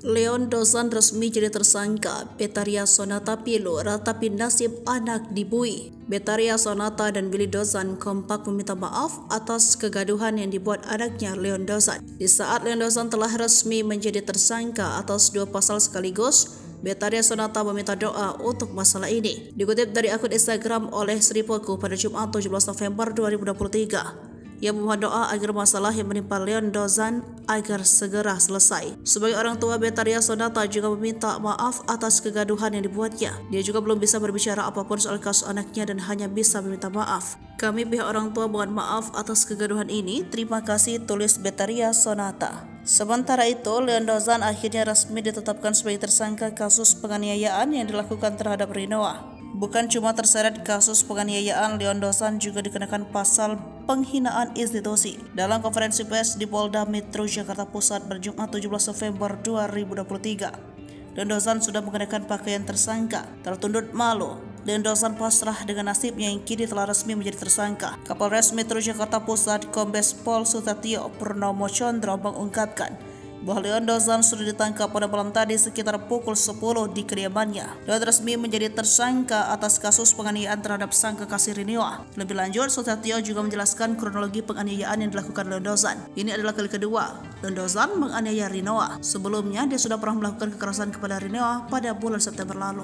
Leon Dozan resmi jadi tersangka. Betharia Sonata pilu ratapi nasib anak dibui. Betharia Sonata dan Billy Dozan kompak meminta maaf atas kegaduhan yang dibuat anaknya Leon Dozan. Di saat Leon Dozan telah resmi menjadi tersangka atas 2 pasal sekaligus, Betharia Sonata meminta doa untuk masalah ini. Dikutip dari akun Instagram oleh Sri Poku pada Jumat 17 November 2023. Ia memohon doa agar masalah yang menimpa Leon Dozan agar segera selesai. Sebagai orang tua, Betharia Sonata juga meminta maaf atas kegaduhan yang dibuatnya. Dia juga belum bisa berbicara apapun soal kasus anaknya dan hanya bisa meminta maaf. Kami pihak orang tua mohon maaf atas kegaduhan ini. Terima kasih, tulis Betharia Sonata. Sementara itu, Leon Dozan akhirnya resmi ditetapkan sebagai tersangka kasus penganiayaan yang dilakukan terhadap Rinoa. Bukan cuma terseret kasus penganiayaan, Leon Dozan juga dikenakan pasal penghinaan institusi. Dalam konferensi pers di Polda Metro Jakarta Pusat pada Jumat 17 November 2023, Leon Dozan sudah mengenakan pakaian tersangka. Tertunduk malu, Leon Dozan pasrah dengan nasibnya yang kini telah resmi menjadi tersangka. Kapolres Metro Jakarta Pusat Kombes Pol Sutatio Purnomo Condro mengungkapkan bahwa Leon Dozan sudah ditangkap pada malam tadi sekitar pukul 10 di kediamannya. Leon resmi menjadi tersangka atas kasus penganiayaan terhadap sang kekasih Rinoa. Lebih lanjut, Sutatio juga menjelaskan kronologi penganiayaan yang dilakukan Leon Dozan. Ini adalah kali kedua Leon Dozan menganiaya Rinoa. Sebelumnya, dia sudah pernah melakukan kekerasan kepada Rinoa pada bulan September lalu.